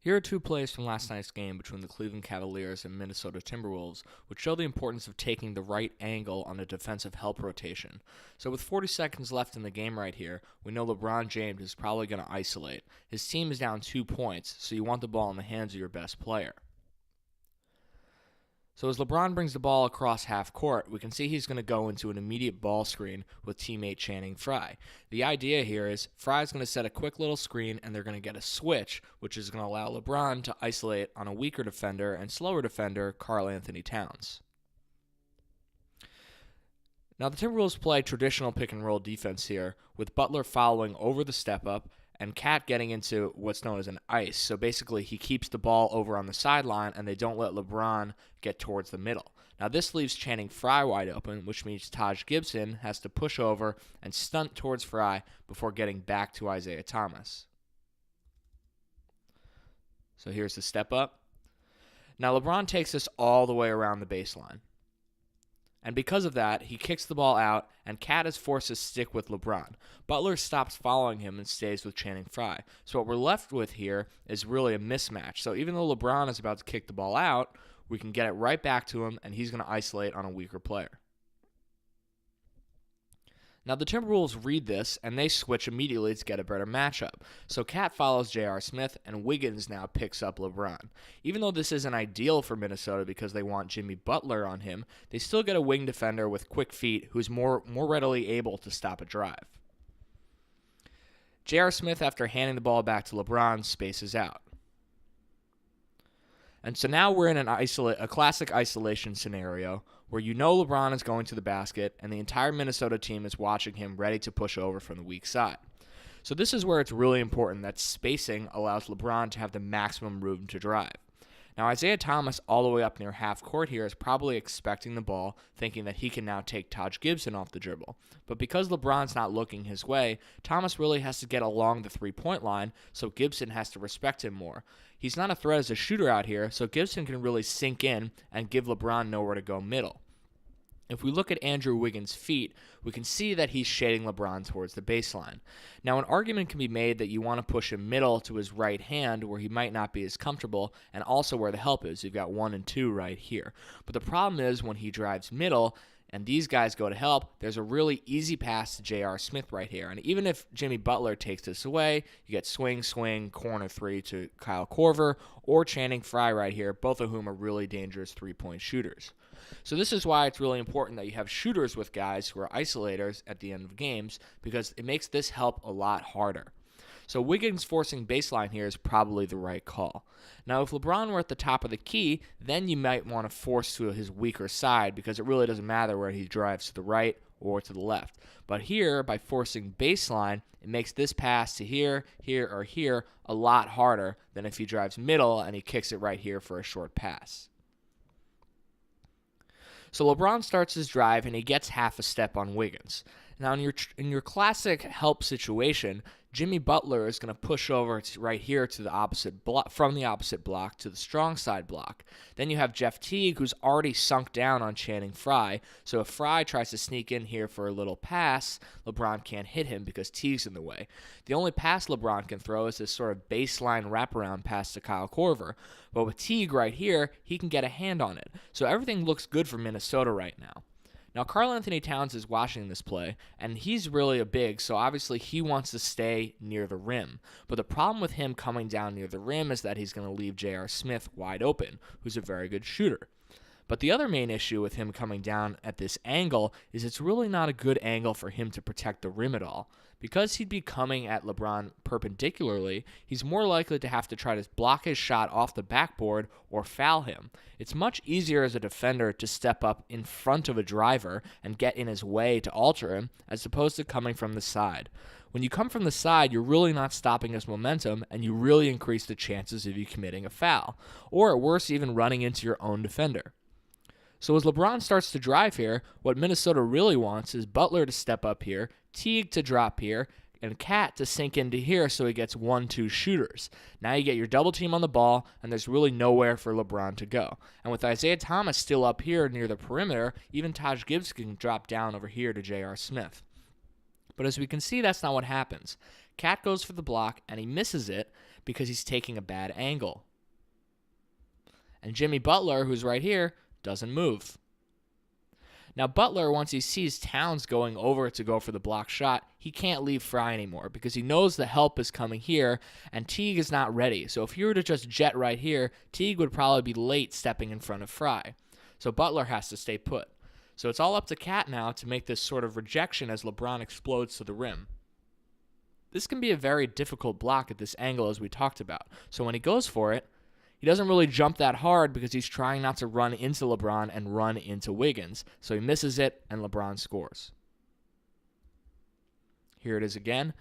Here are two plays from last night's game between the Cleveland Cavaliers and Minnesota Timberwolves, which show the importance of taking the right angle on a defensive help rotation. So with 40 seconds left in the game right here, we know LeBron James is probably going to isolate. His team is down 2 points, so you want the ball in the hands of your best player. So as LeBron brings the ball across half court, we can see he's going to go into an immediate ball screen with teammate Channing Frye. The idea here is Frye's going to set a quick little screen and they're going to get a switch, which is going to allow LeBron to isolate on a weaker defender and slower defender, Karl-Anthony Towns. Now the Timberwolves play traditional pick-and-roll defense here, with Butler following over the step-up and Cat getting into what's known as an ice. So basically he keeps the ball over on the sideline and they don't let LeBron get towards the middle. Now this leaves Channing Frye wide open, which means Taj Gibson has to push over and stunt towards Frye before getting back to Isaiah Thomas. So here's the step up. Now LeBron takes this all the way around the baseline. And because of that, he kicks the ball out, and Cat is forced to stick with LeBron. Butler stops following him and stays with Channing Frye. So what we're left with here is really a mismatch. So even though LeBron is about to kick the ball out, we can get it right back to him, and he's going to isolate on a weaker player. Now the Timberwolves read this, and they switch immediately to get a better matchup. So Cat follows J.R. Smith, and Wiggins now picks up LeBron. Even though this isn't ideal for Minnesota because they want Jimmy Butler on him, they still get a wing defender with quick feet who's more readily able to stop a drive. J.R. Smith, after handing the ball back to LeBron, spaces out. And so now we're in a classic isolation scenario where you know LeBron is going to the basket and the entire Minnesota team is watching him ready to push over from the weak side. So this is where it's really important that spacing allows LeBron to have the maximum room to drive. Now Isaiah Thomas all the way up near half court here is probably expecting the ball, thinking that he can now take Taj Gibson off the dribble. But because LeBron's not looking his way, Thomas really has to get along the three-point line, so Gibson has to respect him more. He's not a threat as a shooter out here, so Gibson can really sink in and give LeBron nowhere to go middle. If we look at Andrew Wiggins' feet, we can see that he's shading LeBron towards the baseline. Now, an argument can be made that you want to push him middle to his right hand where he might not be as comfortable and also where the help is. You've got 1 and 2 right here. But the problem is when he drives middle and these guys go to help, there's a really easy pass to J.R. Smith right here. And even if Jimmy Butler takes this away, you get swing, corner 3 to Kyle Korver or Channing Frye right here, both of whom are really dangerous three-point shooters. So this is why it's really important that you have shooters with guys who are isolators at the end of games because it makes this help a lot harder. So Wiggins forcing baseline here is probably the right call. Now, if LeBron were at the top of the key, then you might want to force to his weaker side because it really doesn't matter where he drives to the right or to the left. But here, by forcing baseline, it makes this pass to here, or here a lot harder than if he drives middle and he kicks it right here for a short pass. So LeBron starts his drive and he gets half a step on Wiggins. Now in your classic help situation, Jimmy Butler is going to push over right here to the opposite block, from the opposite block to the strong side block. Then you have Jeff Teague, who's already sunk down on Channing Frye. So if Frye tries to sneak in here for a little pass, LeBron can't hit him because Teague's in the way. The only pass LeBron can throw is this sort of baseline wraparound pass to Kyle Korver. But with Teague right here, he can get a hand on it. So everything looks good for Minnesota right now. Now, Karl-Anthony Towns is watching this play, and he's really a big, so obviously he wants to stay near the rim. But the problem with him coming down near the rim is that he's going to leave J.R. Smith wide open, who's a very good shooter. But the other main issue with him coming down at this angle is it's really not a good angle for him to protect the rim at all. Because he'd be coming at LeBron perpendicularly, he's more likely to have to try to block his shot off the backboard or foul him. It's much easier as a defender to step up in front of a driver and get in his way to alter him as opposed to coming from the side. When you come from the side, you're really not stopping his momentum and you really increase the chances of you committing a foul, or at worst even running into your own defender. So as LeBron starts to drive here, what Minnesota really wants is Butler to step up here, Teague to drop here, and Cat to sink into here so he gets 1-2 shooters. Now you get your double team on the ball, and there's really nowhere for LeBron to go. And with Isaiah Thomas still up here near the perimeter, even Taj Gibson can drop down over here to J.R. Smith. But as we can see, that's not what happens. Cat goes for the block, and he misses it, because he's taking a bad angle. And Jimmy Butler, who's right here, doesn't move. Now Butler, once he sees Towns going over to go for the block shot, he can't leave Frye anymore because he knows the help is coming here and Teague is not ready. So if he were to just jet right here, Teague would probably be late stepping in front of Frye. So Butler has to stay put. So it's all up to Cat now to make this sort of rejection as LeBron explodes to the rim. This can be a very difficult block at this angle as we talked about. So when he goes for it, he doesn't really jump that hard because he's trying not to run into LeBron and run into Wiggins. So he misses it, and LeBron scores. Here it is again.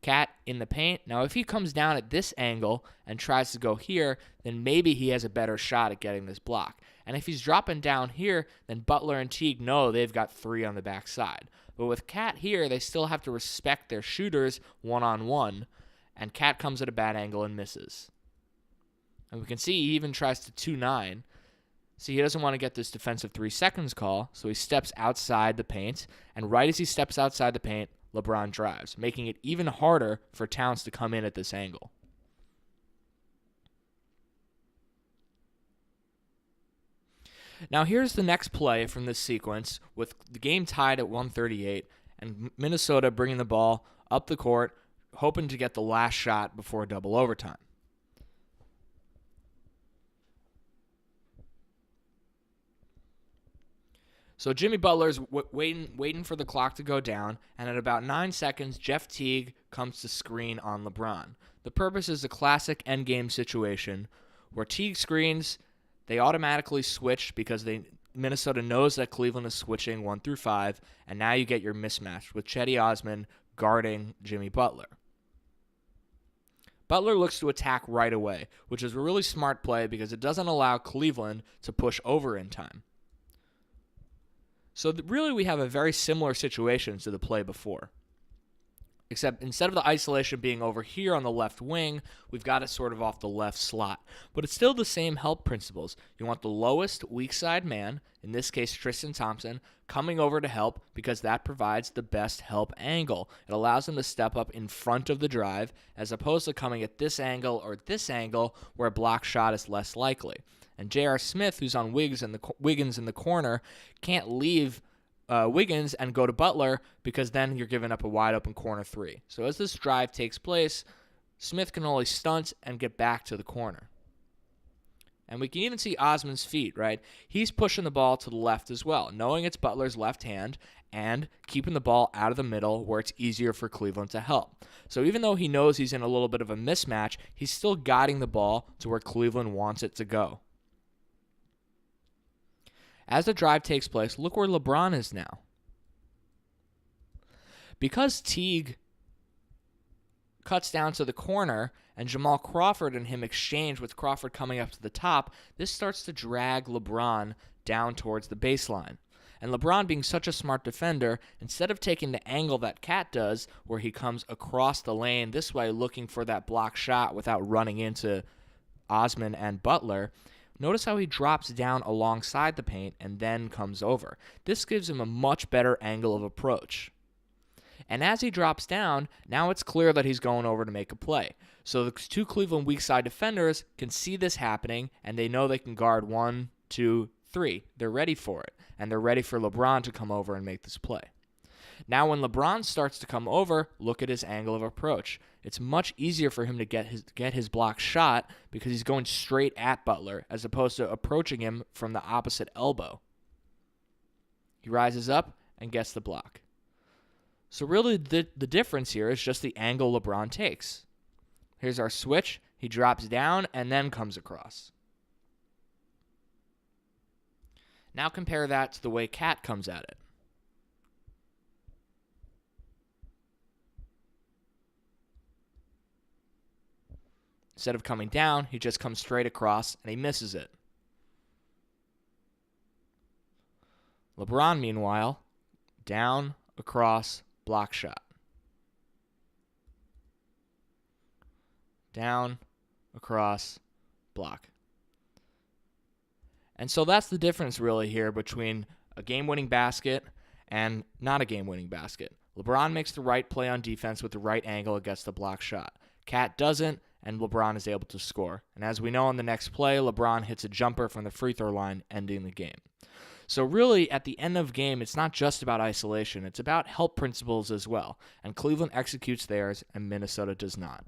Cat in the paint. Now, if he comes down at this angle and tries to go here, then maybe he has a better shot at getting this block. And if he's dropping down here, then Butler and Teague know they've got 3 on the backside. But with Cat here, they still have to respect their shooters one-on-one, and Cat comes at a bad angle and misses. And we can see he even tries to 2-9. See, he doesn't want to get this defensive 3 seconds call, so he steps outside the paint. And right as he steps outside the paint, LeBron drives, making it even harder for Towns to come in at this angle. Now here's the next play from this sequence with the game tied at 138 and Minnesota bringing the ball up the court, hoping to get the last shot before double overtime. So Jimmy Butler's waiting for the clock to go down, and at about 9 seconds, Jeff Teague comes to screen on LeBron. The purpose is a classic endgame situation where Teague screens, they automatically switch because Minnesota knows that Cleveland is switching 1 through 5, and now you get your mismatch with Cedi Osman guarding Jimmy Butler. Butler looks to attack right away, which is a really smart play because it doesn't allow Cleveland to push over in time. So really we have a very similar situation to the play before. Except instead of the isolation being over here on the left wing, we've got it sort of off the left slot. But it's still the same help principles. You want the lowest weak side man, in this case Tristan Thompson, coming over to help because that provides the best help angle. It allows him to step up in front of the drive as opposed to coming at this angle or this angle where a block shot is less likely. And J.R. Smith, who's on Wiggins in the corner, can't leave Wiggins and go to Butler because then you're giving up a wide open corner 3. So as this drive takes place, Smith can only stunt and get back to the corner. And we can even see Osman's feet, right? He's pushing the ball to the left as well, knowing it's Butler's left hand and keeping the ball out of the middle where it's easier for Cleveland to help. So even though he knows he's in a little bit of a mismatch, he's still guiding the ball to where Cleveland wants it to go. As the drive takes place, look where LeBron is now. Because Teague cuts down to the corner and Jamal Crawford and him exchange with Crawford coming up to the top, this starts to drag LeBron down towards the baseline. And LeBron, being such a smart defender, instead of taking the angle that Cat does, where he comes across the lane this way looking for that block shot without running into Osman and Butler, notice how he drops down alongside the paint and then comes over. This gives him a much better angle of approach. And as he drops down, now it's clear that he's going over to make a play. So the 2 Cleveland weak side defenders can see this happening, and they know they can guard 1, 2, 3. They're ready for it, and they're ready for LeBron to come over and make this play. Now when LeBron starts to come over, look at his angle of approach. It's much easier for him to get his block shot because he's going straight at Butler as opposed to approaching him from the opposite elbow. He rises up and gets the block. So really the difference here is just the angle LeBron takes. Here's our switch. He drops down and then comes across. Now compare that to the way Cat comes at it. Instead of coming down, he just comes straight across and he misses it. LeBron, meanwhile, down, across, block shot. Down, across, block. And so that's the difference really here between a game-winning basket and not a game-winning basket. LeBron makes the right play on defense with the right angle against the block shot. Cat doesn't, and LeBron is able to score. And as we know on the next play, LeBron hits a jumper from the free throw line, ending the game. So really, at the end of game, it's not just about isolation. It's about help principles as well. And Cleveland executes theirs, and Minnesota does not.